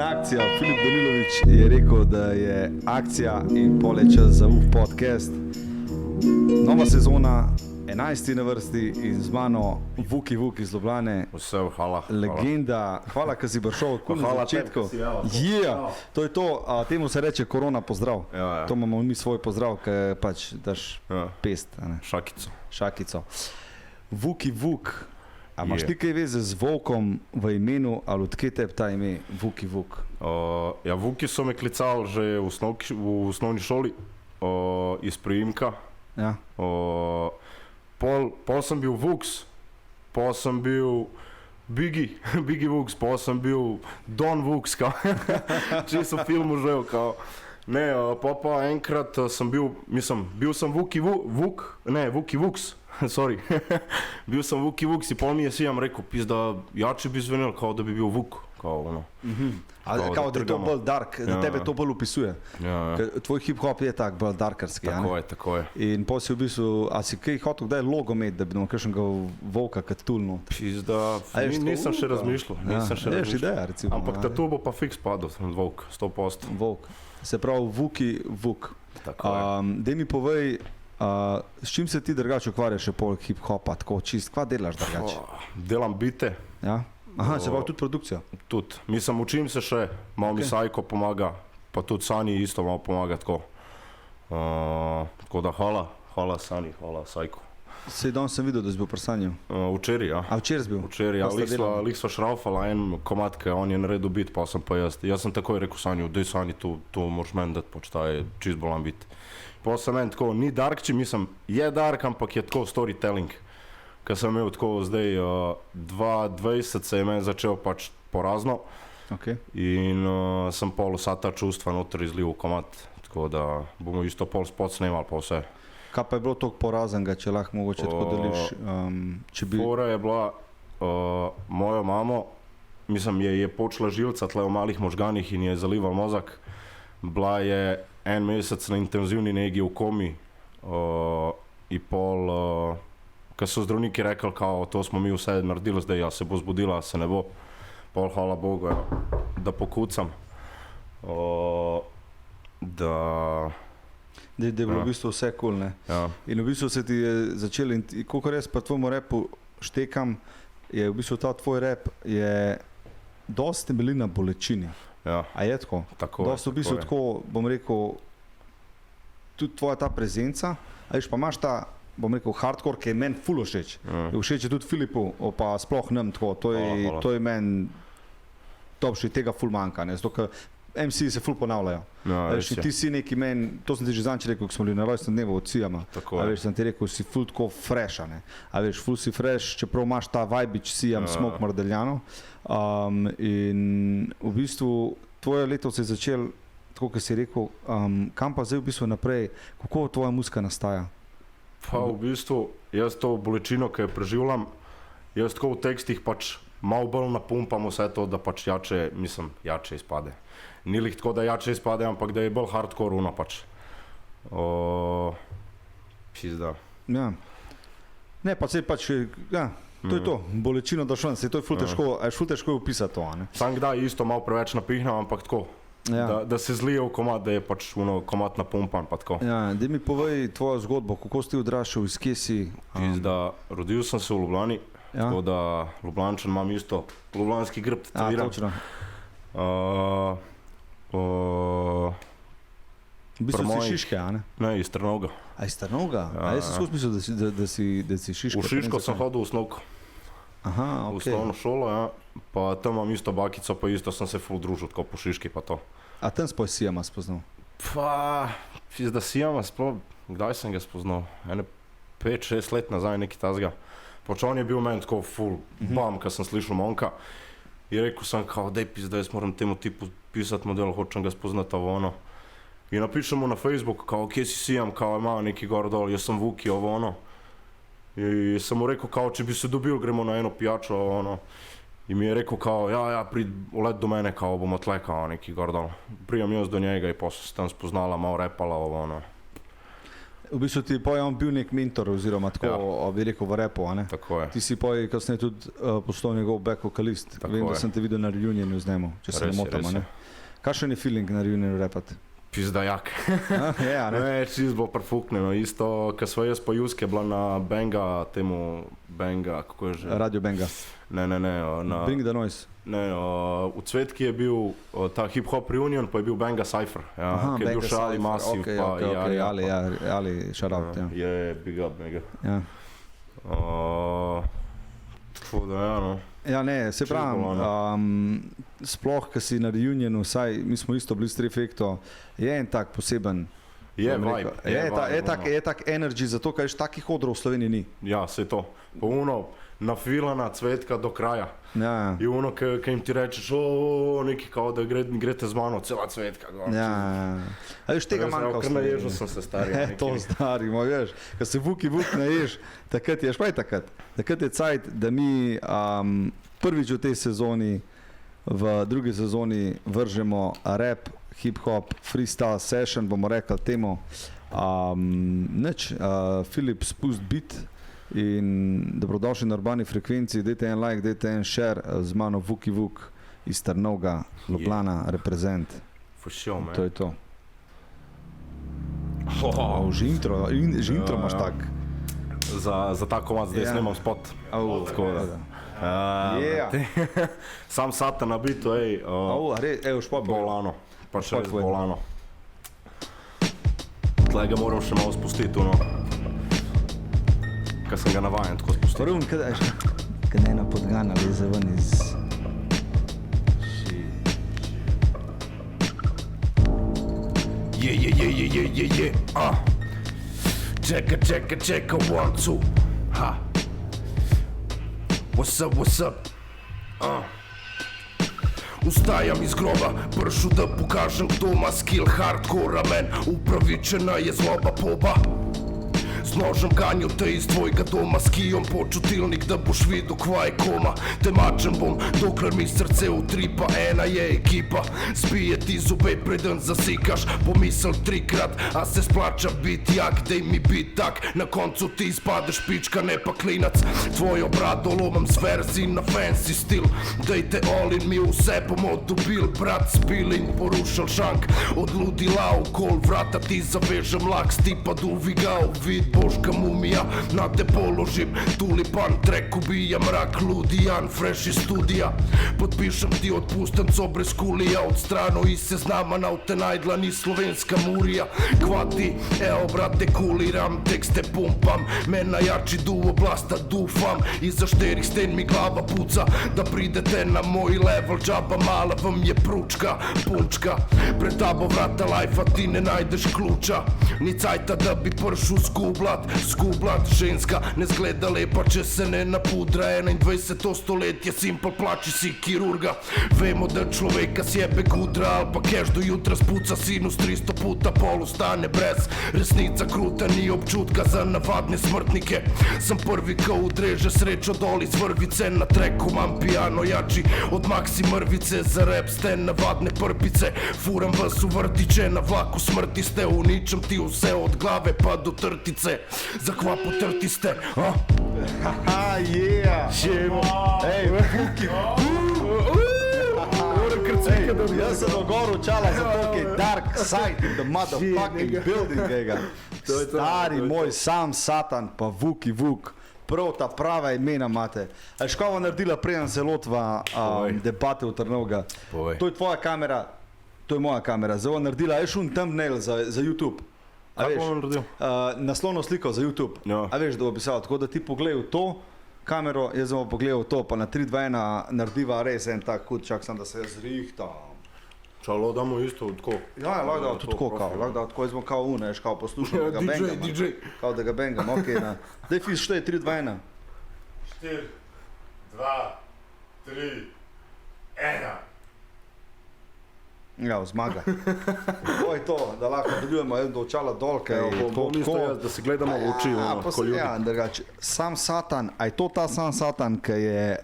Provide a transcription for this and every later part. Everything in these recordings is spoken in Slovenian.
akcija. Filip Danilović je rekel, da je akcija in pol je čas za UF podcast. Nova sezona, 11. na vrsti in z mano Vuki Vuk iz Ljubljane. Vse, hvala. Legenda, hvala, ker si prišel na začetku. To je to, temu se reče korona pozdrav. Ja. To imamo mi svoj pozdrav, ker pač daš pest. Šakico. Vuki Vuk. A imaš ti kaj veze z Volkom v imenu ali odkje te ta ime Vuki Vuk? Ja, Vuki so me klicali že v osnovni šoli iz priimka. Ja. Pol sem bil Vuks, pol sem bil Bigi Vuks, pol sem bil Don Vuks, če so filmu žel. Ne, pa enkrat sem bil sem Vuki Vuks. Sorry, bil sem Vuki Vuks in pol mi je Sijam rekel, pizda, jače bi zvenel, kao da bi bil Vuk. Kao da je to bolj dark, da tebe to bolj opisuje. Ja. Tvoj hip-hop je tak bolj darkarski. Tako je. In pol si v bistvu, a si kaj hotel, kdaj logo imeti, da bi imel kakšnega Volka kot tulno? Pizda, nisem še razmišljal. Ideja, recimo. Ampak tatu bo pa fiks padel, Volk, 100%. Volk. Se pravi Vuki Vuk. Daj mi povej, s čim se ti drugače ukvarjaš, pol hip-hopa, tako čist, kva delaš drugače? Delam bite. Ja? Aha, se pravi tudi produkcija? Tudi. Učim se še, malo mi Sajko pomaga, pa tudi Sani isto malo pomaga tako. Tako da hvala Sani, hvala Sajko. Sej danes sem videl, da si bil pri Sanju. Včeraj, ja. A včeraj si bil? Včeraj, ja. Lik sva šraufala en komad, ki on je naredil bit, pa sem pa jaz. Jaz sem takoj rekel Sanju, daj Sanji, tu moraš meni dati, pač ta je čist bolan bit. Pa sem meni tako, ni dark, je dark, ampak je tako storytelling. Ker sem imel tako zdaj 2020 se je meni začel pač porazno. In sem pol vsa ta čustva noter izlil v komad, tako da bomo isto pol spot snemali pa vse. Kaj pa je bilo toliko porazenega, če lahko mogoče tako deliš? Fora je bila mojo mamo, je počela žilca tle v malih možganih in je zalival mozak. Bila je en mesec na intenzivni negi v komi in pol, ko so zdravniki rekli, kao, to smo mi vse naredili zdaj, ja se bo zbudila, se ne bo. Pol, hvala Bogu, da pokucam. Da je bilo v bistvu vse cool, ne? Ja. In v bistvu se ti je začel, in koliko res pa tvojemu rapu štekam, je v bistvu ta tvoj rap je dosti temelji na bolečini. Ja. A je tako? Dosti v bistvu tako, bom rekel, tudi tvoja ta prezenca, a veš, pa imaš ta, bom rekel, hardcore, ki je meni ful všeč. Všeč je tudi Filipu, pa sploh nam tako, to je meni top še tega ful manjka, ne? Zato, ker MC se ful ponavljajo. Ti si neki meni, to sem ti že zanče rekel, ko smo bili na rojstnem dnevu od Sijama. Sem ti rekel, si ful tako fresh, ne? Ful si fresh, čeprav imaš ta vibič Sijam, Smok Mardeljano. In v bistvu tvoje leto se je začel, tako kot si rekel, kam pa zdaj v bistvu naprej, kako tvoja muzika nastaja? Pa v bistvu, jaz to bolečino, ki jo preživljam, jaz tako v tekstih pač malo bolj napumpam vse to, da pač jače izpade. Ni lih tako, da jače izpade, ampak da je bolj hardcore uno pač. Pizda. Ja. Ne, pa se pač, ja, to je to, bolečino daš ven, se to je ful težko opisati to, ne? Sam kdaj isto malo preveč napihnam, ampak tako, da se zlije v komad, da je pač komad napumpan, pa tako. Ja, daj mi povej tvojo zgodbo, kako si ti odraščal, iz kje si? Pizda, rodil sem se v Ljubljani, tako da Ljubljančan imam isto, ljubljanski grb tetoviran. Točno. V bistvu si Šiške, a ne? Ne, iz Trnovega. A iz Trnovega? A jaz sem skozi mislil, da si Šiške. V Šiško sem hodil v Snovko. Aha, v osnovno šolo, ja. Pa tam imam isto bakico, pa isto sem se ful družil, tako po Šiški pa to. A tam spoj Sijama spoznal? Pa, da Sijama sploh, kdaj sem ga spoznal? 5-6 let nazaj, neki tazga. Pač on je bil meni tako ful bam, kad sem slišal Monka. I rekel sam kao, daj pizda, jaz moram temu tipu pisati model, hočem ga spoznati ovo ono. I napišem mu na Facebook, kao, kje si Sijam, kao, ima neki gor dol, jaz sem Vuki, ovo ono. I sam mu rekao, kao, če bi se dobil, gremo na eno pijačo, ovo ono. I mi je rekao, kao, ja, ulet do mene, kao, bomo tle, kao, neki gor dol. Prijam jaz do njega i posle se tam spoznala, malo repala, ovo ono. V bistvu ti je on bil nek mentor oziroma tako bi rekel v repu, a ne? Tako je. Ti si kasneje tudi postal njegov back vokalist. Vem, da sem te videl na reunionu z njemu, če se ne motim, a ne? Kakšen je feeling na reunionu repati? Pizdajak. Ne, čist bo prefuknjeno. Isto, ko sva jaz pa Juske bila na Benga, kako je že? Radio Benga. Ne. Bring the Noise. Ne, v Cvetki je bil ta hip-hop reunion, pa je bil Benga Cypher. Ja, ki je bil še Ali Massive. Ali Shoutout, ja. Je big up, mega. Ja. Tako da, ja, no. Ja, ne, se pravim, sploh, ko si na reunionu, vsaj, mi smo isto bili s Trifecto, je en tak poseben, vibe. Je tak energy, zato kaj takih odrov v Sloveniji ni. Ja, se to. Pa nafilana Cvetka do kraja. Ja. Je ki jim ti rečeš, nekaj kao, da greste z mano, cela Cvetka. Ja. A veš, tega manjka v Sloveniji. Naježil sem se stari. To stari, veš, ko se vuk naješ, takrat je, takrat je cajt, da mi prvič v tej sezoni, v drugi sezoni vržemo rap, hip-hop, freestyle session, bomo rekli temu, Filip spust beat in dobrodošli na Urbani frekvenci, dajte en like, dajte en share, z mano Vuki Vuk iz Trnovega, Ljubljana, reprezent. For sure, man. To je to. Že intro imaš tak. Za ta komad zdaj snemam spot. Tako da. Sam Satan na bitu, bolano. Pa še res bolano. Tle ga moram še malo spustiti, ker sem ga navajen tako spustiti. Prvom, kad ena podgana leze ven iz... Čeka, 1, 2, ha. What's up? Ustajam iz groba, pršu da pokažem, kdo ima skill hardcora, men, upravičena je zloba poba. S nožem ganju te iz tvojega doma, s kijom počutilnik, da boš videl kva je koma. Te mačem bom, dokler mi srce utripa, ena je ekipa. Spije ti zube, preden zasikaš, pomisel 3-krat, a se splača bit jak, dej mi bit tak. Na koncu ti izpadeš pička, ne pa klinac. Tvojo brado lomam z verzi na fancy stil. Dejte all in, mi vse bomo dobil, brat spil in porušal šank. Od ludila okol vrata ti zavežem laks, ti pa duvigal vid božka mumija, na te položim tulipan, trek ubija mrak, ludijan, fresh iz studija. Potpišem ti otpustenco brez kulija, od strano iz seznama na te najdla ni slovenska murija. Kvati, evo brate kuliram, tekste pumpam, men najjači duo blasta dufam, iza 4 sten mi glava puca, da pridete na moj level, džaba mala vam je pručka, punčka. Pred tabo vrata lajfa ti ne najdeš ključa, ni cajta da bi pršu skublat, ženska ne zgleda lepa, če se ne napudra. 21. stoletje, simple plači si kirurga. Vemo da človeka sjebe gudra, ali pa keš do jutra spuca sinus 300 puta, pol ustane brez. Resnica kruta, ni občutka za navadne smrtnike. Sam prvi ko udreže srečo dol iz vrvice, na treku mam pijano jači od Maxi mrvice. Za rap ste navadne prpice, furam vas u vrtiće, na vlaku smrti ste, uničem ti vse od glave pa do trtice. Za kva potrti ste, a? Haha, yeah! Šemo! Ej, Vuki! Jaz sem dogor učala za to, kaj dark side in the motherfucking building, gega. Stari moj, sam Satan, pa Vuki Vuk. Prav ta prava imena imate. A škova naredila, preden se lotva debate v Trnovega. To je tvoja kamera, to je moja kamera. Zdaj naredila, je šun thumbnail za YouTube. Kako bom naredil? Naslovno sliko za YouTube. Ja. A veš, da bo pisal, tako da ti pogledaj v to kamero, jaz bom pogledal v to, pa na 3-2-1 narediva res en tak hud, čak sem, da se jaz zrihtam. Čalo damo isto tako. Ja, lahko da tudi tako, jaz bom kao uneš, kao poslušam, da ga bengam. DJ. Kao da ga bengam, okej. Daj fiz, što je 3-2-1? 4, 2, 3, 1. Ja, zmaga. To je to, da lahko nadaljujemo do očala dol, kaj je to tako. Da se gledamo v oči, ko ljubi. Ja, drugače, sam Satan, a je to ta sam Satan, ki je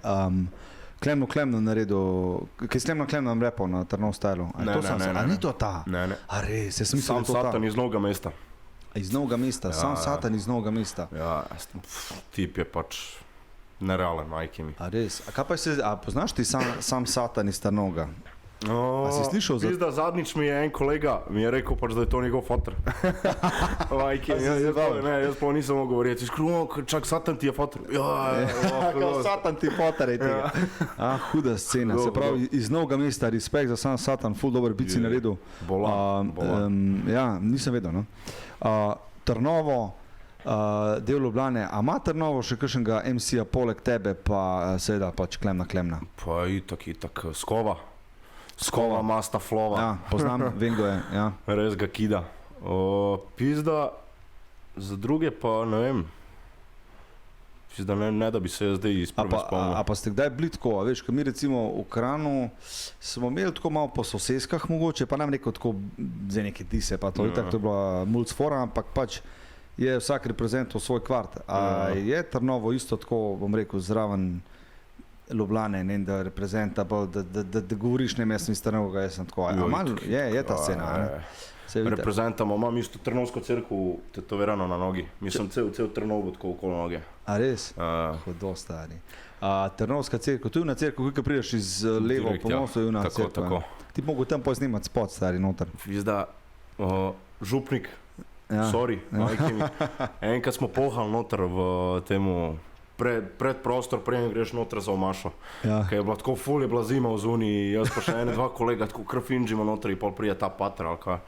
Klemno naredil, ki je Klemno repal na Trnov stylu? Ne. A ni to ta? Ne. A res, jaz sem mislil, sam da to ta. Satan iz Novega mesta. Iz Novega mesta, sam Satan iz Novega mesta. Ja, tip je pač nerealen, majke mi. A res? A kaj pa poznaš ti sam Satan iz Trnovega? A si slišal za... Pizda, zadnjič mi je en kolega, mi je rekel pač, da je to njegov fotor. Majke, jaz pa nisem mogel govoriti, čak Satan ti je fotor. Kao Satan ti fotor je tega. Huda scena, se pravi iz Novega mesta, respekt za sam Satan, ful dober bit si naredil. Bola. Ja, nisem vedel, no. Trnovo, del Ljubljane, a ima Trnovo še kakšnega MC-ja poleg tebe, pa seveda pač Klemna? Pa itak, Skova, Masta, Flova. Ja, poznam, vem, kdo je, ja. Res ga kida. Pizda, za druge pa ne vem. Pizda, ne da bi se zdaj iz prve spomnil. A pa ste kdaj bili tako, a veš, ko mi recimo v Kranu smo imeli tako malo po soseskah mogoče, pa nam rekel tako za neke dise, pa to je tako, to je bila mulcfora, ampak pač je vsak reprezentoval svoj kvart. A je Trnovo isto tako, bom rekel, zraven Ljubljane, ne, da reprezenta, da govoriš, ne, jaz sem iz Trnovega, jaz sem tako, je ta scena, ne? Reprezentamo, imam isto Trnovsko cerkev tetovirano na nogi, mislim cel Trnov bo tako okolo noge. A res? Hudo stari. Trnovska cerkev, to je una cerkev, ko prideš iz levo po mostu, je una cerkev. Tako. Ti mogo tam posnimat spot, stari, noter. Vizda, župnik, sorry, majke mi, enkrat smo pohali noter v temu pred prostor, preden greš noter za omašo. Kaj je bila tako ful, je bila zima v zuni, jaz pa še dva kolega tako krfinžimo noter in pol prije ta pater, ali kaj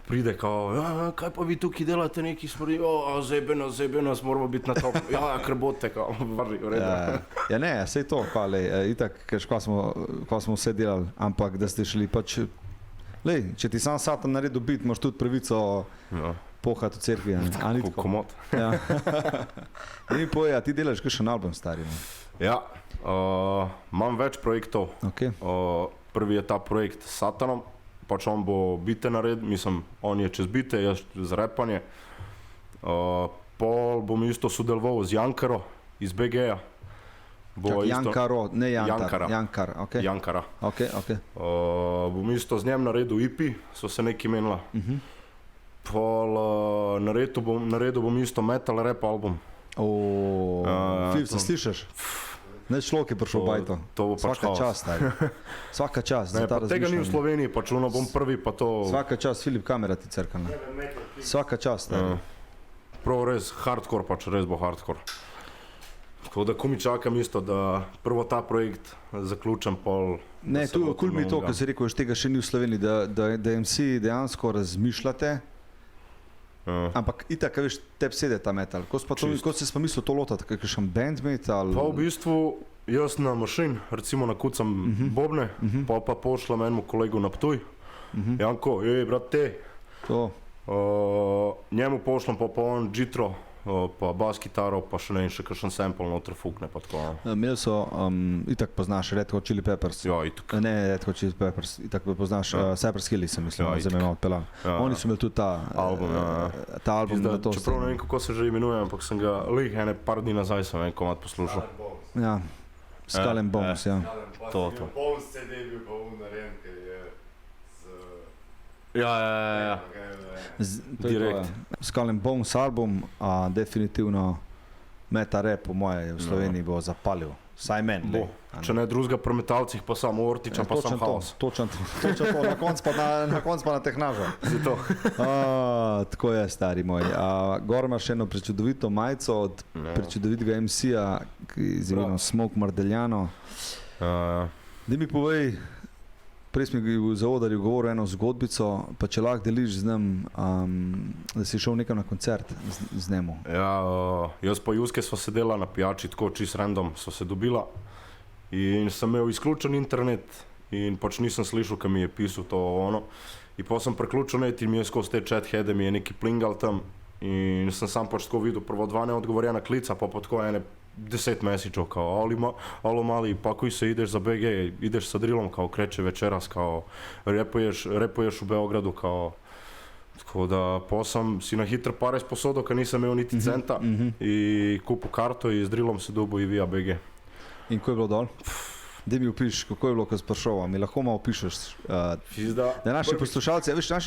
pride kao, kaj pa vi tukaj delate neki smrdi, zebeno, moramo biti na top, krbote, kao, vrži, v redu. Ja ne, sej to, hvala, itak, ko smo vse delali, ampak da ste šli pač, lej, če ti sam Satan naredil bit, imaš tudi pravico pohati v cerkvi, a ni tako? Komod. In mi povej, a ti delaš kakšen album, stari? Ja, imam več projektov. Prvi je ta projekt s Satanom, pač on bo bite naredil, mislim, on je čez bite, jaz z repanje. Pol bom isto sodeloval z Jankaro iz BG-ja. Jankaro, ne Jankar, ok. Jankara. Ok. Bom isto z njem naredil EP, so se neki menila. Pol naredil bom isto metal rap album. Filip, se slišaš? Ne človek je prišel v bajto. Svaka čast, stari. Svaka čast. Tega ni v Sloveniji, pač ono bom prvi, pa to... Svaka čast, Filip, kamera ti crkana. Svaka čast, stari. Prav res hardcore, pač res bo hardcore. Tako da ko mi čakam isto, da prvo ta projekt zaključam, pol... Ne, tu kul mi to, ko si rekel, že tega še ni v Sloveniji, da MC dejansko razmišljate, ampak itak, veš, teb sede ta metal. Ko si pa mislil to lotati, kakšen band metal? Pa v bistvu, jaz na mašin, recimo nakucam bobne, pa pošljem enemu kolegu na Ptuj. Janko, brat te. Njemu pošljem pa on Jitro, pa bas kitaro, pa še ne in še kakšen sample noter fukne, pa tako. Imeli so, itak poznaš Red Hot Chili Peppers. Ja, itak. Ne Red Hot Chili Peppers, itak poznaš Cypress Hill, sem mislil, za me malo odpeljal. Oni so imeli tudi ta album. Čeprav ne vem, kako se že imenuje, ampak sem ga lih ene par dni nazaj sem en komad poslušal. Ja, Skull and Bones, ja. To. Bones CD je bil pa narejen, ker je Ja. Direkt. Skull and Bones album, definitivno meta rap po moje v Sloveniji bo zapalil. Saj men. Če ne drugega pri metalcih, pa samo Ortiča, pa sam Haos. Točno to, na konc pa na Tehnaža. Tako je, stari moj. Gor imaš eno prečudovito majico od prečudovitega MC-ja, z imenom Smoke Mardeljano. Daj mi povej, prej smo v zaodarju govoril eno zgodbico, pa če lahko deliš z njim, da si šel nekam na koncert z njemu. Ja, jaz pa Juske sva sedela na pijači, tako čist random sva se dobila in sem imel izključen internet in pač nisem slišal, kaj mi je pisal to ono. In pa sem preključil net in mi je skozi te chatheade mi je neki plingal tam in sem sam pač tako videl prvo 2 neodgovorjena klica, pa tako ene 10 mesičev, kao, alo mali, pa koji se ideš za BG, ideš sa drilom, kao, kreće večeras, kao, repuješ u Beogradu, kao, tako da, pa sam si na hitro pare sposodo, kad nisam imao niti centa, i kupu karto i s drilom se dubo i via BG. In ko je bilo dol? Da mi opiš, kako je bilo, ko si prišel, mi lahko malo opišeš. Da naši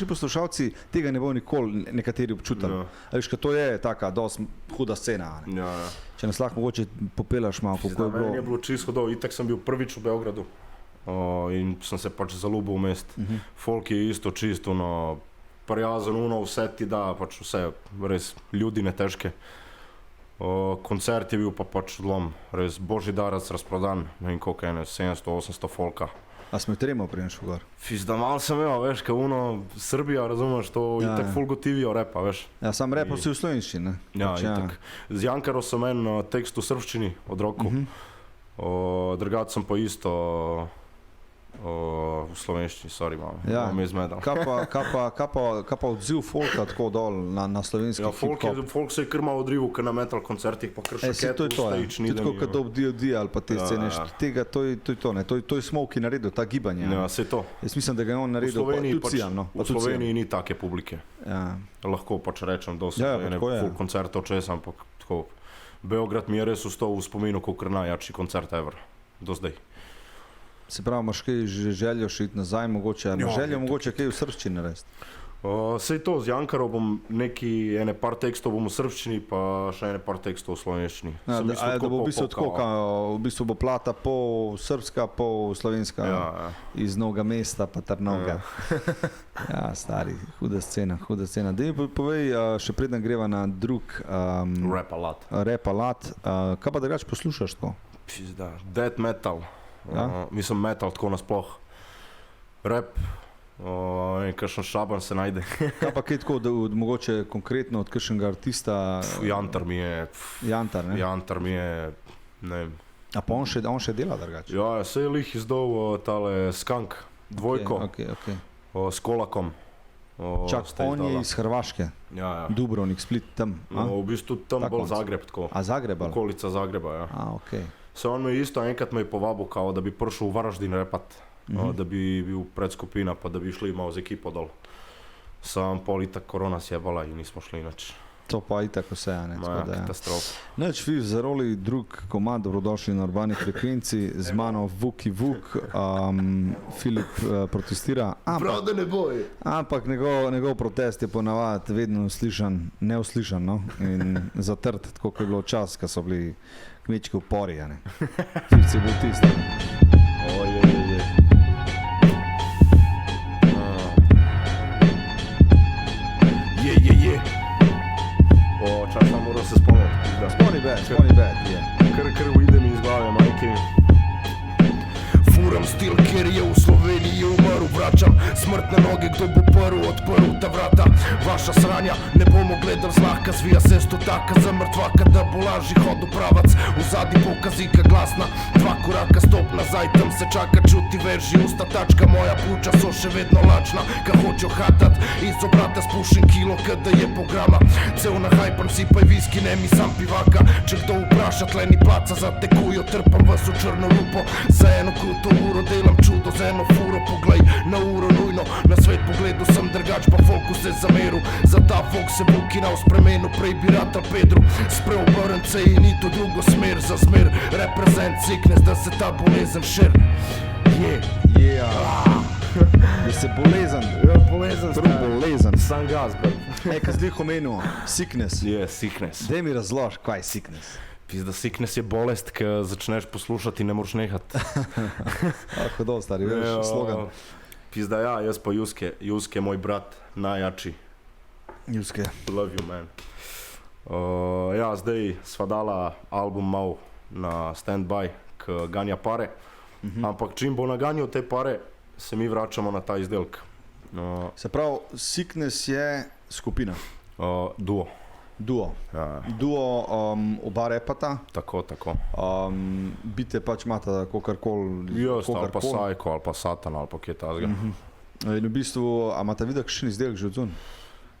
poslušalci tega ne bodo nikoli nekateri občutili. Veš, to je taka dosti huda scena. Če nas lahko mogoče popelaš malo, kako je bilo. Meni je bilo čisto hudo, itak sem bil prvič v Beogradu in sem se pač zaljubil v mest. Folk je isto čisto, prijazen, vse ti da, pač vse, res, ljudi ne težke. Koncert je bil pa pač odlom, res božji darac razprodan, ne vem koliko je, 700-800 folka. A smo tremo prijenšel gor? Fizda malo sem imel, veš, ka Srbija, razumeš, to itak ful gotivijo repa, veš. Ja, sam repa si v slovenščini, ne? Ja, itak. Z Jankarom sem en tekst v srpščini od roku, drugače sem pa isto v slovenščini, sorry malo, me izmedal. Kaj pa odziv folka tako dol na slovenski hip-hop? Folk se je kar malo odrival, ker na metal koncertih pa kar še ketu stage ni. To je tako, kad D.O.D. ali pa te scene, tega, to je to, ne, to je Smokey naredil, ta gibanje. Ja, se to. Jaz mislim, da ga je on naredil, v Sloveniji ni take publike. Lahko pač rečem, da so full koncertov čez, ampak tako, Beograd mi je res ustal v spominu, kot najjačji koncert ever, do zdaj. Se pravi, imaš kaj željo še iti nazaj, mogoče kaj v srpščini narediti? Sej to, z Jankarom bom ene par tekstov bom v srpščini, pa še ene par tekstov v slovenščini. Da bo v bistvu tako, v bistvu bo plata pol srpska, pol slovenska, iz Novega mesta pa Trnovega. Ja, stari, huda scena. Daj mi povej, še preden greva na drug Rap alat, kaj pa drugače poslušaš tako? Death metal. Mislim metal tako nasploh. Rap, kakšen šaban se najde. Kaj pa kaj tako, da mogoče konkretno od kakšnega artista? Jantar mi je, ne vem. A pa on še dela drugače? Ja, se je lih izdal tale Skank, dvojko, s Kolakom. Čak, on je iz Hrvaške, Dubrovnik, Split, tam. V bistvu tam bolj Zagreb tako. A Zagreb? Okolica Zagreba, ja. Okej. Se on me isto enkrat me je povabil, kao, da bi prišel v Varaždin repat, da bi bil predskupina, pa da bi šli malo z ekipo dol. Sam pol itak korona sjebala in nismo šli inač. To pa itak vse, ne? Katastrofa. Neč, vi zaroli drug komad, dobrodošli na Urbani frekvenci, z mano Vuki Vuk, Filip protestira. Prav, da ne boj. Ampak njegov protest je ponavadi vedno neuslišan, no? In zatrt, tako kot je bilo čas, ko so bili kmečki upori, ja ne? Filip je bil tisti. Čas sam moram se spomniti. Spomni bad, je. Kar ujde mi iz glave, majke. Furam stil, ker je v Sloveniji umrl, vračam smrt na noge, kdo bo prv odprl ta vrata. Vaša sranja, ne bomo gledal zlahka, zvija se stotaka za mrtvaka, da bo lažji hodu pravac. V zadnji pokazika glasna, 2 koraka stop nazaj, tam se čaka, čuti verži usta, tačka moja puča so še vedno lačna, ka hočo hatat, iz obrata spušim kilo, kada je programa. Cel na hajpam, sipaj viski, ne mi sam pivaka, če kdo vpraša, tleni placa zatekujo, trpam vas v črno lupo, za eno kruto uro delam čudo, za eno furo poglej na uro nujno, na svet pogledu sem drgač, pa fokus se zameru, za ta fok se bukinal spremenu, prej bi rata Pedru, spreobrn se in ni to drugo smer za zmer, reprezent sickness, da se ta bolezen šir. Da se bolezen, bolezen. Sam gaz, bro. Kaj zdaj omenil, sickness. Sickness. Daj mi razlož, kaj je sickness. Pizda, sickness je bolest, ki začneš poslušati in ne moraš nehati. Hudo, stari, veš, slogan. Pizda, ja, jaz pa Juske je moj brat, najjači. Juske. Love you, man. Ja, zdaj sva dala album mal na stand-by, k ganja pare, ampak čim bo naganjal te pare, se mi vračamo na ta izdelek. Se pravi, sickness je skupina? Duo. Ja. Duo, oba repata? Tako. Bite pač imata kokarkoli? Jaz, ali pa Sajko, ali pa Satan, ali pa kje tazga. In v bistvu, a imata videl kakšen izdelek že odzun?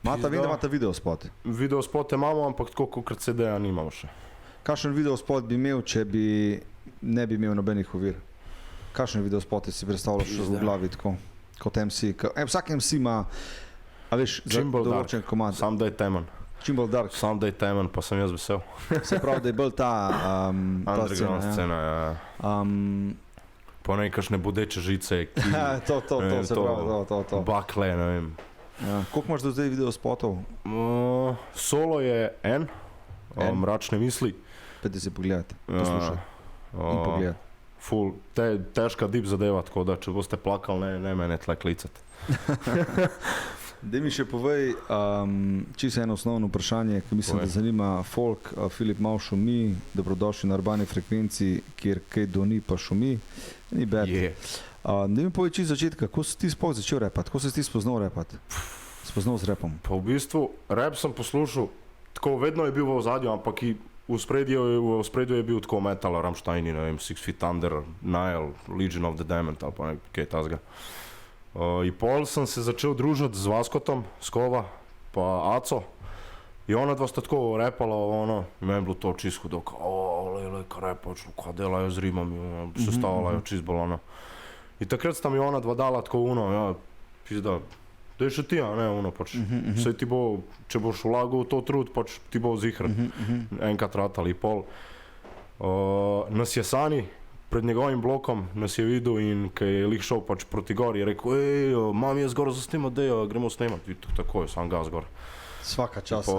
Vem, da imata videospot? Videospote imamo, ampak tako kokrat CD-ja nimamo še. Kakšen videospot bi imel, če ne bi imel nobenih ovir? Kakšen videospote si predstavljaš v glavi tako, kot MC? Vsak MC ima, a veš, določen komad. Sam da je temen. Čim bolj dark. Sam da je temen, pa sem jaz vesel. Se pravi, da je bolj ta underground scena, ja. Pa nekakšne bodeče žice, ki... To se pravi, to. Bakle, ne vem. Ja. Koliko imaš do zdaj video spotov? Solo je en. Mračne misli. Pejte si pogledati, poslušati in pogledati. Ful, težka deep zadeva, tako da če boste plakali, ne mene tle klicati. Daj mi še povej, čisto eno osnovno vprašanje, ki mislim, da zanima folk. Filip malo šumi, dobrodošli na urbani frekvenci, kjer kaj doni pa šumi. Ni bad. Daj mi povej čisto začetka, kako si ti sploh začel repati, kako si ti spoznal repati? Spoznal z repom? Pa v bistvu, rap sem poslušal, tako vedno je bil v ozadju, ampak v spredju je bil tako metal, Rammstein, ne vem, Six Feet Under, Nile, Legion of the Damned ali pa nekaj tazga. In pol sem se začel družiti z Vaskotom, Skova, pa Aco. In ona dva sta tako repala, meni je bilo to čisto hudo, lej, kaj repa, kaj delajo z rimami, se stavljajo čisto bolj, In takrat sta mi ona dva dala tako pizda, da je še ti, pač, vse ti bo, če boš vlagal v to trud, pač ti bo zihran, enkrat ratali pol. Nas je Sani, pred njegovim blokom, nas je videl in ko je lih šel pač proti gor, je rekel, mam je zgor za snima, gremo snemati, tako je, sam ga zgor. Svaka časa.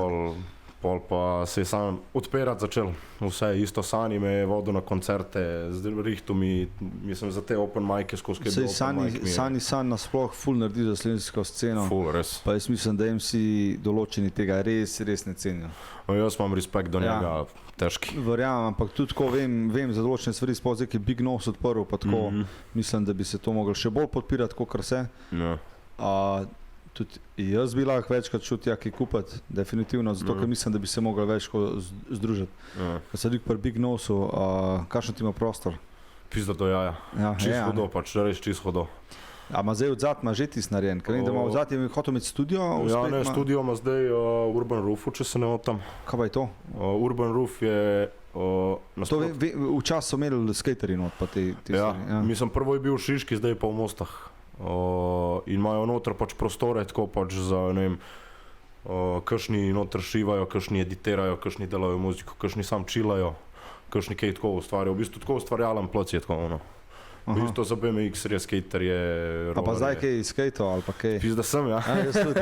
Pol pa se je sam odpirati začel, vse isto Sani me je vodil na koncerte, z rihtu mislim za te open mic'e skozi kaj open mic. Sani nasploh ful naredi za slovensko sceno. Ful, res. Pa jaz mislim, da MC določeni tega res ne cenijo. Jaz imam respekt do njega, težki. Verjamem, ampak tudi tako vem za določene stvari, sploh zdaj, ki je Big Nose odprl, pa tako mislim, da bi se to moglo še bolj podpirati, kakor se. Tudi jaz bi lahko večkrat šel tja kaj kupiti, definitivno, zato ker mislim, da bi se mogli več združiti. Ko se dik pri Big Noseu, kakšen ti ima prostor? Pizda do jaja. Čisto hudo, pač res čisto hudo. A ima zdaj odzad, ima že tis narejen, ker vem, da ima odzad, je hotel imeti studio? Ja, ne, studio ima zdaj Urban Roofu, če se ne motim. Kaj pa je to? Urban Roof je to včasih so imeli skateri not, pa te stvari. Mislim, prvo je bil v Šiški, zdaj pa v Mostah. In imajo noter pač prostore, tako pač za, ne vem, kakšni noter šivajo, kakšni editirajo, kakšni delajo muziko, kakšni sam čilajo, kakšni kaj tako ustvarjajo. V bistvu tako ustvarjalen plac je tako, V bistvu za BMX je skater, je roller. A pa zdaj kaj skateo ali pa kaj? Pizda sem, ja. Jaz tudi.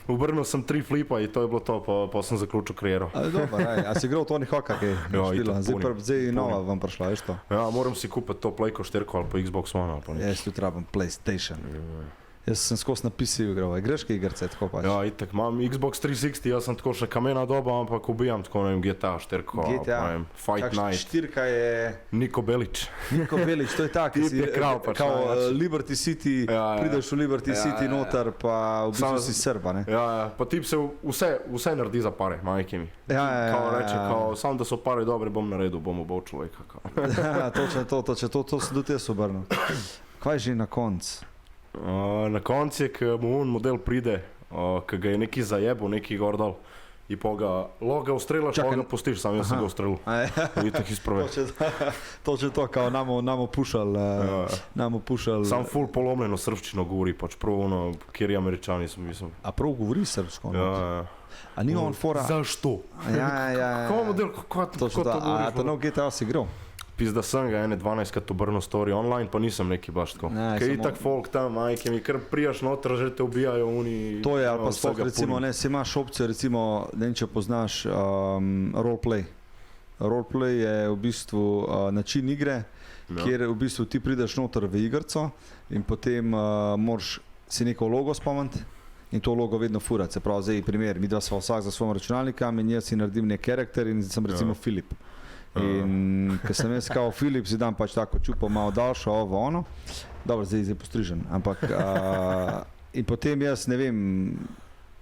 Obrnil sem 3 flipa in to je bilo to, pa sem zaključil kariero. A si igral Tony Hawka kaj? Zdaj nova vam prišla, veš to? Ja, moram si kupiti to Playko 4 ali pa Xbox One ali pa nekaj. Jaz tudi rabim PlayStation. Jaz sem skozi na PC igral, igraš kaj igrce, tako pač? Ja, itak, imam Xbox 360, jaz sem tako še kamena doba, ampak ubijam tako, ne vem, GTA 4, Fight Night. 4 je... Niko Belič, to je tak, ki si kao Liberty City, prideš v Liberty City noter, pa v bistvu si Srba, ne? Ja, pa tip se vse naredi za pare, majke mi. Kao reče, sam da so pare dobre, bom naredil, bom obol človeka. To se tudi jaz obrnil. Kaj že na konc? Na koncu je, ko mu model pride, ko ga je neki zajebal, neki gordal, in pa ga loga ustrelaš, pa ga pustiš, sam jaz sem ga ustrelil. In tako izprve. To je to, kao namo pušal. Sam ful polomljeno srpščino govori, pač prav ono, kjer je Američani sem, mislim. A prav govori srpsko? Ja. A ni on fora? Zašto? Ja. Kako model, kako to govoriš? A to nov GTA si igral? Pizda sem ga 12-krat obrnil story online, pa nisem neki baš tako. Kaj itak folk tam, majke mi, kar prijaš noter, že te ubijajo oni... To je, ali pa sploh recimo, ne, si imaš opcijo, recimo, ne vem, če poznaš roleplay. Roleplay je v bistvu način igre, kjer v bistvu ti prideš noter v igrco in potem moraš si neko vlogo spomniti in to vlogo vedno furati. Se pravi, zdaj primer, mi dva sva vsak za svojim računalnikom in jaz si naredim nek karakter in sem recimo Filip. In ko sem jaz kao Filip, si dam pač tako čupo malo daljšo, ono, dobro, zdaj postrižen, ampak in potem jaz, ne vem,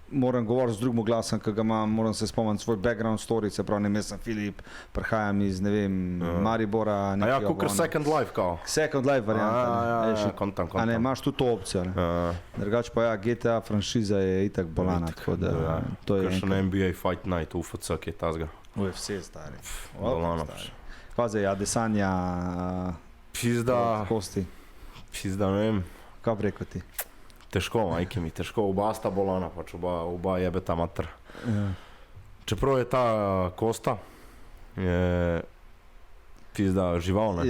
moram govoriti z drugim glasom, ko ga imam, moram se spomniti svoj background story, se pravi, jaz sem Filip, prihajam iz, ne vem, Maribora. A ja, kakor Second Life, kao? Second Life varianta. Ja, kontam. A ne, imaš tudi to opcijo, ne? Drugač pa ja, GTA franšiza je itak bolana, tako da to je kakšen NBA Fight Night, UFC, ki je tazga. UFC stari. Bolano. Kaj zdaj, Adesanya, Kosti? Pizda, ne vem. Kaj preko ti? Težko, majke mi, težko, oba sta bolana, pač oba jebeta mater. Čeprav je ta Kosta, pizda žival, ne?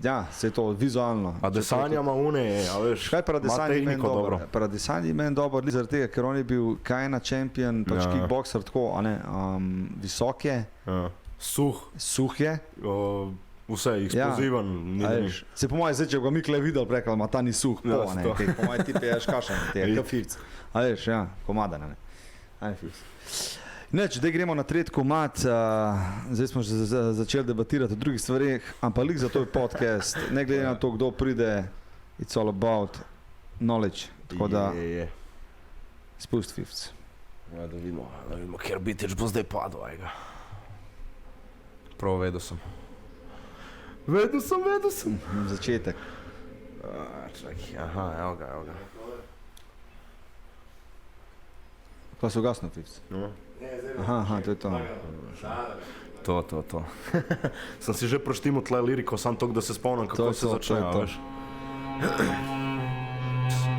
Ja, se je to vizualno. A Desanja ima une, a veš, Kaj pa Adesanya je meni dobro? dobro. Pa Adesanya je meni dobro, zaradi tega, ker on je bil Kajna čempion, pač kickboxer tako, a ne, visok je, suh je. Vse, eksploziven. Se po mojem, zdaj, če ga Mikle videl, rekla, ma ta ni suh, ne, po mojem tipe je škašan, tega, kafirc. A veš, ja, komadan, ne. Aj, fils. Neč, zdaj gremo na tretji komad, zdaj smo že začeli debatirati o drugih stvarih, ampak lik za to je podcast, ne glede na to, kdo pride, it's all about knowledge, tako da spust fifc. Ja, da vidimo, kjer bitič bo zdaj padel, ajga. Prav, vedel sem. Začetek. Čakaj, aha, evo ga. Pa so gasno fifc. Aha, to je to. To. Sem si že proštimal tle liriko, sam to, da se spomnim, kako se začne, veš.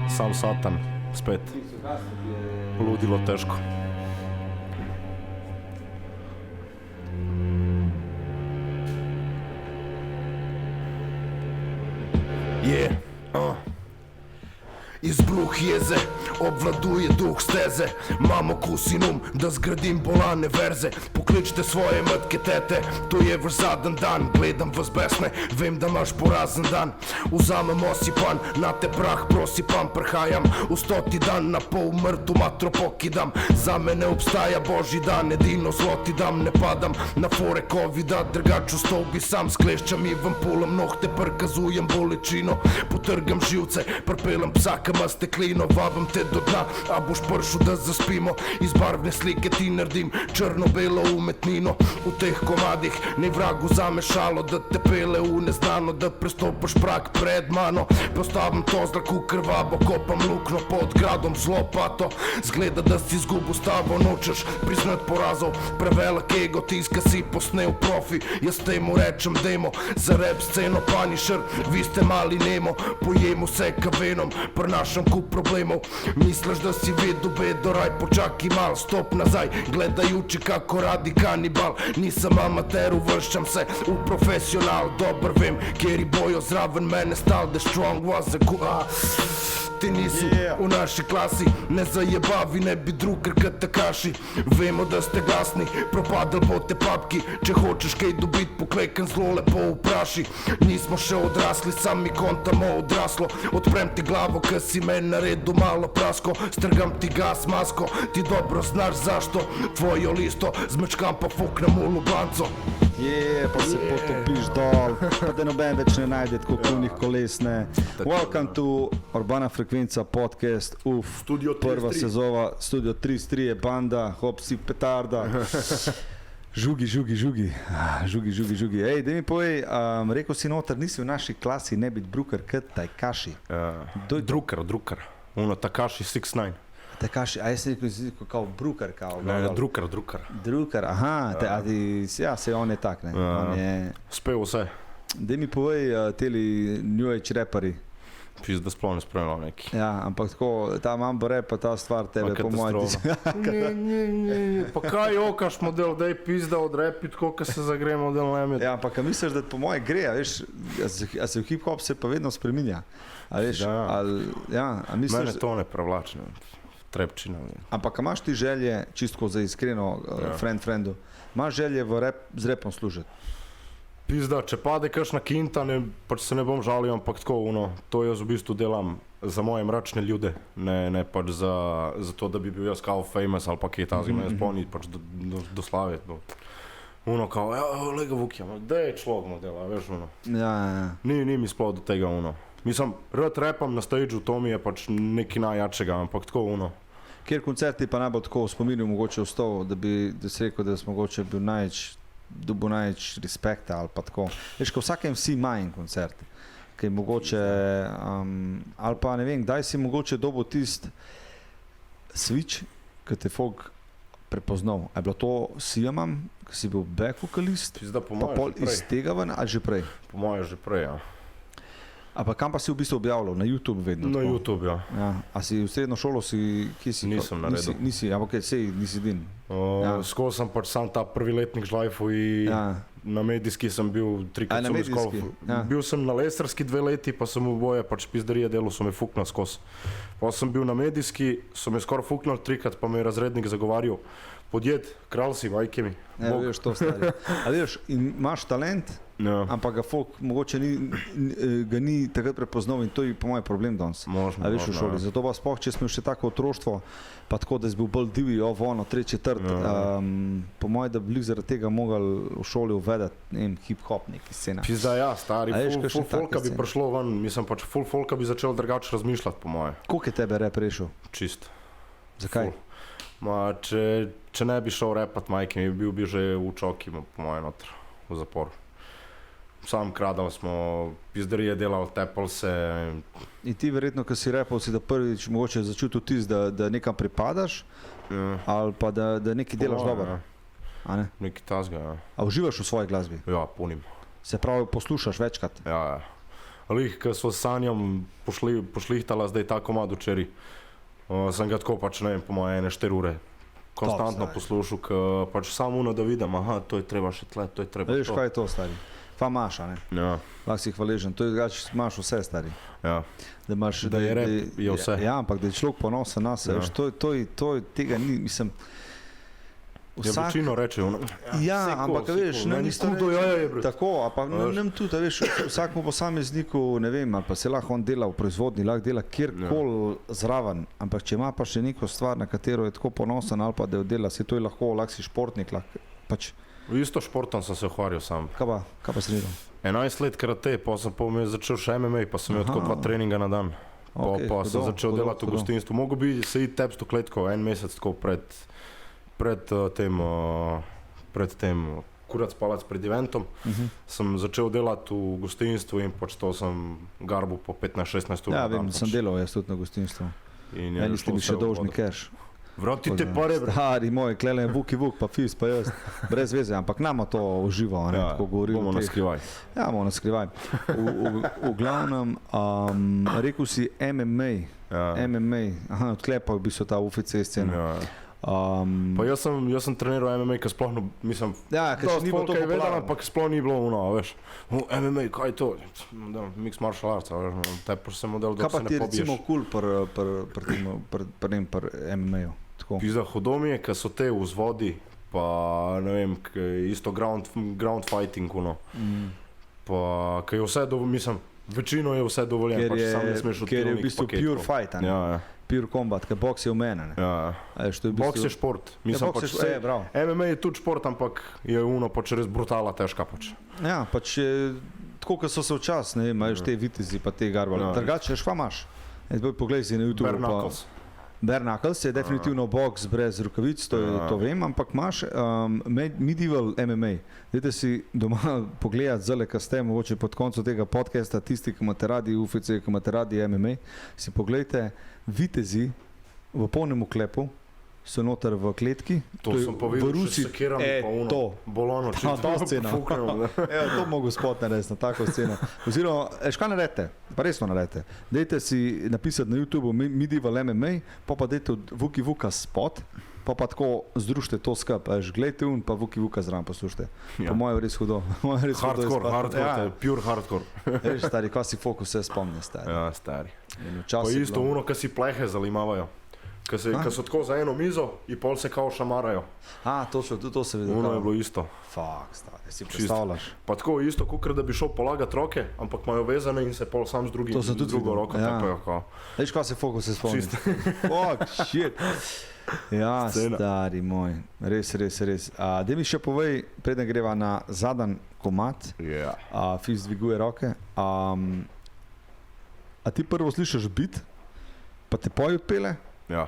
Sam Satan, spet. Ludilo težko. Izbruh jeze, obvladuje duh steze. Mam okus in da zgradim bolane verze. Pokličte svoje matke, tete, to je vaš zadnji dan. Gledam vas besne, vem da imaš porazen dan. Vzamem osipan, na te prah prosipam. Prehajam v 100. dan, na pol mrtu matro pokidam. Za me ne obstaja božji dan, edino zloti dam. Ne padam na fore covida, drugač v stolbi sam. Skleščam i vam pulam nohte, prikazujem bolečino. Potrgam živce, prpelem psa ima steklino, vabam te do dna, a boš pršel da zaspimo. Iz barvne slike ti naredim črno-belo umetnino. V teh komadih ne vragu zamešalo, da te pele v neznano, da prestopaš prag pred mano. Postavim to zraku krvavo, kopam lukno pod gradom z lopato. Zgleda da si izgubil stavo, nočeš priznat porazov. Prevelik ego, tiska si posnel profi, jaz temu rečem demo. Za rap sceno Punisher, vi ste mali Nemo. Pojem vse kavenom, našem kup problemov. Misliš da si vedel bedo, raj počaki mal, stop nazaj, gledajući kako radi kanibal. Nisam amater, uvršćam se u profesional, dobar vem, kjeri bojo zraven mene stal, the strong was a good. Ti nisu u našoj klasi, ne zajebavi, ne bi drugar kad te kaši. Vemo da ste glasni, propadal po te papki. Če hočeš kaj dobit, poklekan zlo lepo upraši. Nismo še odrasli, sami kontamo odraslo. Odprem ti glavo, kad si me na redu malo prasko. Strgam ti gas masko, ti dobro znaš zašto. Tvojo listo, zmečkam pa fuknem u lubanco. Pa se potopiš dol, pa da noben več ne najde tako kulnih koles, ne. Welcome to Urbana Frekvenca podcast, prva sezova, Studio 33 je banda, hopsi, petarda. Žugi. Ej, daj mi povej, rekel si noter, nisi v naši klasi ne biti bruker, kad Tajkaši. Drukar, ono Takashi 6ix9ine. Takashi, a jaz rekel kao bruker, kao. Ne, drukar. Drukar, aha, ja, se on je tak, ne. On je... Spel vse. Daj mi povej, teli New Age repari. Da sploh ne spremljal neki. Ja, ampak tako, ta mambo rap pa ta stvar tebe po mojem Ne. Pa kaj okaš model, daj pizda od repi, tako ka se zagre model nemet. Ja, ampak misliš, da po moje gre, a veš, a se v hip-hop se pa vedno spreminja. A veš, a misliš... Mene to ne prevlačne, trepčina. Ampak imaš ti želje, čistko za iskreno, friendu, imaš želje z rapom služiti? Pizda, če pade kakšna kinta, pač se ne bom žalil, ampak tako, to jaz v bistvu delam za moje mračne ljude, ne pač za to, da bi bil jaz kao famous ali pa kaj tazga, me spomni pač do slave. Kao, lega Vukija, da je človek modela, veš, Ja. Ni mi sploh do tega, Mislim, rad rapam na stage-u, to mi je pač nekaj najjačega, ampak tako, Kjer koncerti pa najbolj tako v spominu mogoče ostal, da si rekel, da si mogoče bil dobil največ respekta ali pa tako. Veš, ko vsakem si manj koncert, ki je mogoče, ali pa ne vem, kdaj si mogoče dobil tist switch, ki te folk prepoznal. A je bilo to Sijamam, ki si bil back vokalist, pa pol iz tega ven, ali že prej? Po moje že prej, ja. A pa kam pa si v bistvu objavljal? Na YouTube vedno? Na tako? YouTube, ja. Ja. A si v srednjo šolo, kje si? Nisem naredil. Nisi, ampak nisi din. Ja. Skozi sem pač sam ta prvi letnik žlajfov in na medijski sem bil 3 krat v školu. Bil sem na lesarski 2 leti, pa sem v boje, pač pizderije delo, so me fuknal skozi. Pa sem bil na medijski, so me skoraj fuknal 3 krat, pa me je razrednik zagovarjal. Podjed, kralj si, vajke mi. Ja, veš, to stari. A veš, imaš talent, ampak ga folk mogoče ga ni takrat prepoznal in to je po mojem problem danes. A veš v šoli. Zato pa sploh, če smo še tako otroštvo, pa tako, da si bil bolj divji, ono, 3 četrt, po mojem, da bi bili zaradi tega mogli v šoli uvedati, ne vem, hip-hop neki scena. Pizda ja, stari, full folka bi prišlo ven, mislim pač, full folka bi začel drugače razmišljati, po mojem. Koliko je tebe rap rešil? Čist. Zakaj? Ma, če ne bi šel repat majke, bil bi že v čoki, po mojem, noter, v zaporu. Sam kradal smo, pizderije delal, tepal se. In ti verjetno, ko si repal, si da prvič mogoče začutil tis, da nekam pripadaš, ali pa da nekaj delaš dobro. A ne? Nekaj tazga, ja. A uživaš v svoji glasbi? Ja, punim. Se pravi, poslušaš večkrat? Ja, ja. Ali ko so s Sanjom pošlihtala zdaj ta komad včeraj, sem ga tako pač, ne vem, po moje 4 ure konstantno poslušal, ko pač samo da vidim, aha, to je treba še tle, to je treba to. Veš, kaj je to, stari? Pa imaš, a ne? Ja. Lahko si hvaležen, to je drugače, imaš vse, stari. Ja. Da je rap, je vse. Ja, ampak da je človek ponosen na se, veš, to tega ni, mislim, vsak... Večino reče, ja, ampak veš, ne isto reče, tako, a pa nem tudi, veš, vsakmu posamezniku, ne vem, ali pa se lahko on dela v proizvodni, lahko dela kjerkoli zraven, ampak če ima pa še neko stvar, na katero je tako ponosen, ali pa da jo dela, se to je lahko si športnik, lahko, pač. Isto športom sem se ukvarjal sam. Kaj pa si rekel? 11 let karate, pa sem začel še MMA, pa sem imel tako 2 treninga na dan. Pa sem začel delati v gostinstvu. Mogo bi se iti tepsto kletko, 1 mesec tako pred tem kurac palac pred eventom. Sem začel delati v gostinstvu in pač to sem garbu po 15-16 ur. Ja, vem, sem delal jaz tudi na gostinstvu. Eni ste mi še dolžni cash. Vratite pare, bre. Stari moj, klele Vuki Vuk, pa Fis, pa jaz, brez veze, ampak nama to uživa, ne, tako govorili. Bomo naskrivaj. Ja, bomo naskrivaj. V glavnem, rekel si MMA, aha, odklepal bi so ta UFC scena. Pa jaz sem treniral MMA, ker sploh, mislim, ker še ni bilo to popularno. Ampak sploh ni bilo ono, veš, MMA, kaj je to? Mixed martial arts, veš, te pa se model, dok se ne pobiješ. Kaj pa ti recimo cool pri MMA-ju? Pizda, hudo mi je, ker so te vzvodi, pa ne vem, isto ground fighting, ono. Pa, ker je vse, mislim, večino je vse dovoljeno, pač sam ne smeš ker je v bistvu pure fight, ne? Ja, pure combat, ker boks je v mene, ne? Ja, boks je šport. Mislim, pač vse, MMA je tudi šport, ampak je ono pač res brutala, težka pač. Ja, pač tako, kot so se včas, ne vem, imaš te vitezi pa te garbale. Drugače, šva imaš? Poglej si na YouTube. Bare knuckles je definitivno boks brez rukavic, to vem, ampak imaš medieval MMA. Dajte si doma pogledati zale, kaj ste, mogoče pod koncu tega podcasta, tisti, ki imate radi UFC, ki imate radi MMA, si pogledajte vitezi v polnem oklepu, so noter v kletki. To sem pa videl, še sekirami pa ono, bolano, če ta scena. To mogo spot narediti na tako sceno. Oziroma, kaj naredite? Pa resno naredite. Dajte si napisati na YouTube Medieval MMA, pa dajte od Vuki Vuka spot, pa tako združite to skupaj. Gledajte pa Vuki Vuka zraven poslušajte. Po mojem res hudo. Hardcore, pure hardcore. Veš, stari, kaj si fokus se spomni, stari. Ja, stari. Pa isto ono, kaj si plehe zalimavajo. Ko so tako za eno mizo in pol se kao šamarajo. To se vidi. Ono je bilo isto. Fuck, stari, si predstavljaš. Pa tako isto, kakor da bi šel polagati roke, ampak imajo vezane in se pol sam z drugo roko tepajo. Veš, kaj se fokus se spomni? Fuck, shit. Ja, stari moj, res. Daj mi še povej, preden greva na zadnji komad, Fis dviguje roke, a ti prvo slišiš beat, pa te poji odpele? Ja.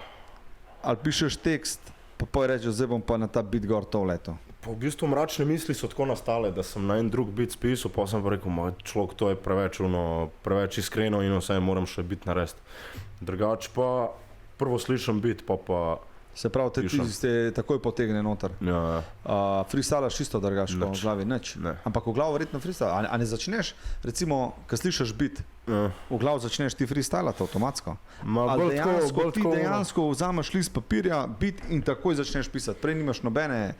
Ali pišeš tekst, pa rečeš, zdaj bom pa na ta beat gor to leto? Pa v bistvu mračne misli so tako nastale, da sem na en drug beat spisal, pa sem pa rekel, človek, to je preveč iskreno in vse moram še beat narediti. Drugače pa prvo slišam beat, pa Se pravi, te tiste takoj potegne noter. Ja. Freestylaš čisto drugače v glavi, nič. Ne. Ampak v glavu verjetno freestyle. A ne začneš, recimo, ko slišiš beat, v glavu začneš ti freestylati avtomatsko. Ali dejansko vzameš list papirja, beat in takoj začneš pisati. Prej nimaš nobene,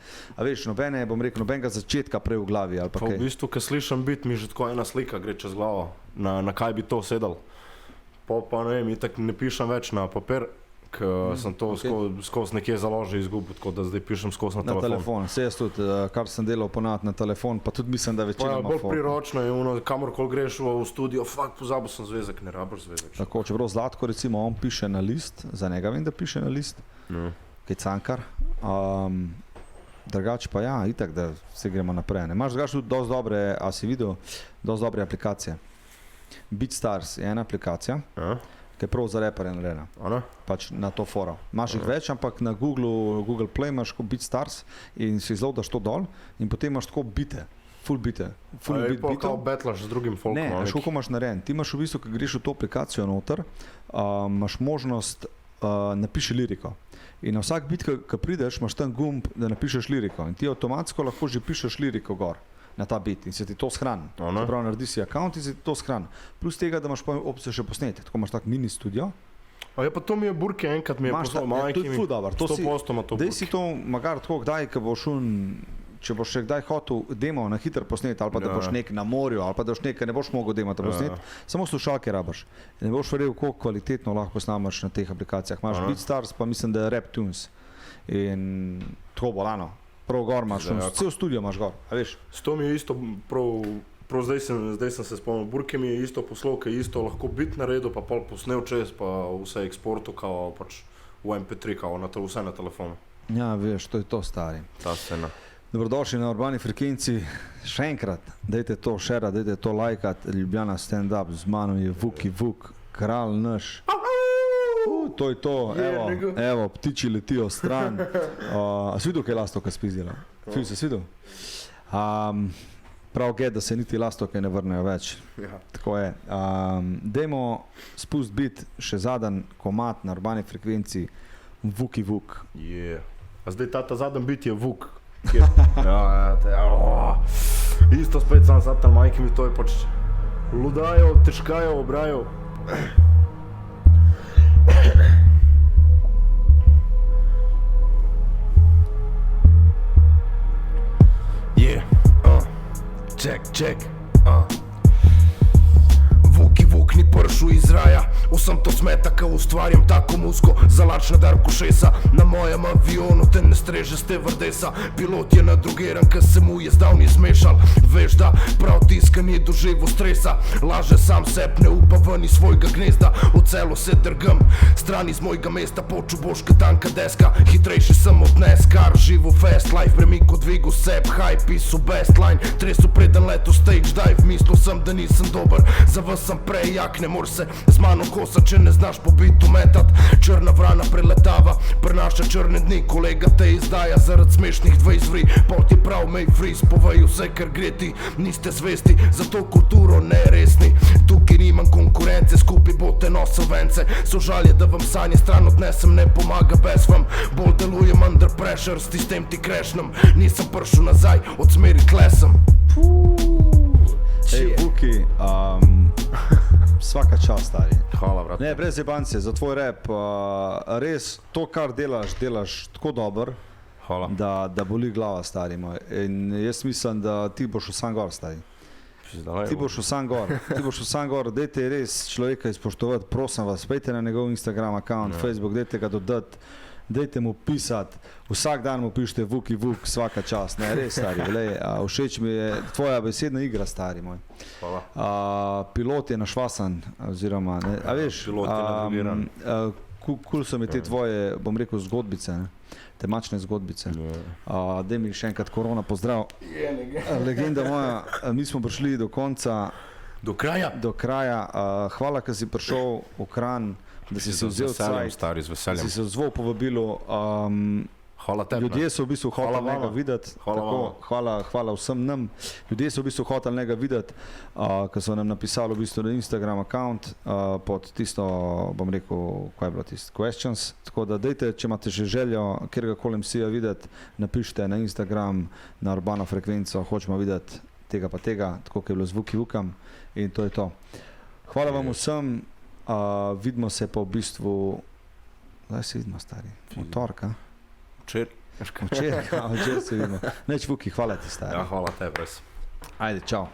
nobenega začetka prej v glavi ali pa kaj. V bistvu, ko slišim beat, mi že tako ena slika gre čez glavo, na kaj bi to sedel. Pa ne vem, itak ne pišem več na papir, ker sem to skozi nekje založil izgubil, tako da zdaj pišem skozi na telefon. Se jaz tudi, kar sem delal ponavadi na telefon, pa tudi mislim, da večina ima bolj priročno je, kamorkoli greš v studio, pozabil sem zvezek, ne rabiš zvezek. Tako, čeprav Zlatko, recimo, on piše na list, za njega vem, da piše na list, kaj Cankar. Drugače pa ja, itak, da se gremo naprej. Imaš drugače tudi dosti dobre, a si videl, dosti dobre aplikacije. BeatStars je ena aplikacija, ki je prav za reperje narejena, pač na to foro. Imaš jih več, ampak na Google Play imaš BeatStars in si izloadaš to dol in potem imaš tako bite, full bite. Ali pa kao betlaš z drugim folkom? Ne, veš koliko imaš narejen. Ti imaš v bistvu, ko greš v to aplikacijo noter, imaš možnost napiši liriko. In na vsak bit, ko prideš, imaš tam gumb, da napišeš liriko in ti avtomatsko lahko že pišeš liriko gor na ta bit in se ti to shrani. Se pravi, naredi si account in se ti to shrani. Plus tega, da imaš opcijo še posneti, tako imaš tak mini studio. Ja, pa to mi je Burke enkrat mi je poslal majki mi. To je ful dobro. 100% ima to Burke. Daj si to magar tako, kdaj, ko boš če boš še kdaj hotel demo na hitro posneti, ali pa da boš nek na morju, ali pa da boš nekaj ne boš mogel demati posneti, samo slušalke rabaš. Ne boš verjel, koliko kvalitetno lahko snamaš na teh aplikacijah. Imaš BeatStars, pa mislim, da je Rap Tunes. In tako bolano. Prav gor imaš, cel studio imaš gor, a veš? S to mi je isto, prav zdaj sem se spomnil, Burke mi je isto poslal, ki je isto lahko bit naredil, pa pol posnel čez, pa vse eksportu, kao pač v MP3, kao vse na telefonu. Ja, veš, to je to, stari. Ta scena. Dobrodošli na Urbani frekvenci, še enkrat, dajte to šerat, dajte to lajkat, Ljubljana stand up, z mano je Vuki Vuk, kralj naš. To je to, evo, ptiči letijo stran. A si videl, kaj je Lastovka spizdila? Film si videl? Prav je, da se niti Lastovke ne vrnejo več. Tako je. Dajmo spust bit še zadan komad na Urbani frekvenci, Vuki Vuk. A zdaj ta zadan bit je Vuk. Isto spet sam sad tam majke mi to je pač ludajo, teškajo, obrajo. Check. Vuk ni pršel iz raja, vsem to smeta, ko ustvarjam tako muziko, zalačna Darko Šesa, na mojem avionu te ne streže stevardesa, pilot je nadrugiran, ko se mu je zdavni zmešal, veš da prav tiska ni doživel stresa, laže sam seb, ne upa ven iz svojega gnezda, v celo se drgam, stran iz mojega mesta, poču boška tanka deska, hitrejši sem od NASCAR, živo fast life, premiko dvigu seb, hype isu best line, tresu preden leto stage dive, mislil sem da nisem dober, za vas sem prejak, ne mor se z mano kosa, če ne znaš po bitu metat, črna vrana preletava, prenaša črne dni, kolega te izdaja zaradi smešnih 20 vri, pot je prav mej freeze, povej vse kar gre ti, niste zvesti, za to kulturo neresni, tukaj nimam konkurence, skupaj bote nosil vence, so žalje, da vam sanje stran odnesem, ne pomaga bez vam, bolj delujem under pressure, s tistem ti krešnem, nisem pršel nazaj, od smeri klesem. Ej, Vuki, svaka čast, stari. Hvala, brat. Ne, brez jebance, za tvoj rap, res to, kar delaš tako dober, da boli glava, stari moj. In jaz mislim, da ti boš v sam gor, stari. Ti boš v sam gor, dajte res človeka izpoštovati, prosim vas, pejte na njegov Instagram account, Facebook, dajte ga dodati, dajte mu pisati, vsak dan mu pišite Vuki Vuk, svaka čast, ne, res, stari, všeč mi je tvoja besedna igra, stari moj. Hvala. Pilot je našvasan, oziroma, ne, a veš, pilot je nadrugiran. Kul so mi te tvoje, bom rekel, zgodbice, ne, temačne zgodbice. Daj mi še enkrat korona pozdrav. Legenda moja, mi smo prišli do konca. Do kraja? Do kraja. Hvala, ker si prišel v Kranj, da si se vzel cajt, stari, z veseljem. si se odzval povabilu. Hvala tebi. Ljudje so v bistvu hoteli Hvala njega vama. videti. Hvala Tako, vama. hvala vsem nam. Ljudje so v bistvu hoteli njega videti, ko so nam napisali v bistvu na Instagram account pod tisto, bom rekel, kaj je bilo tisto, questions. Tako da dajte, če imate že željo, kjerkoli MCja videti, napišite na Instagram, na Urbano frekvenco, hočemo videti tega pa tega, tako kot je bilo z Vuki Vukam in to je to. Hvala vam vsem, vidimo se pa v bistvu, zdaj se vidimo stari, motorka. Včeraj Včeraj se vidimo. Neč Vuki, hvala ti stari. Ja, hvala tebi, res. Ajde, čau.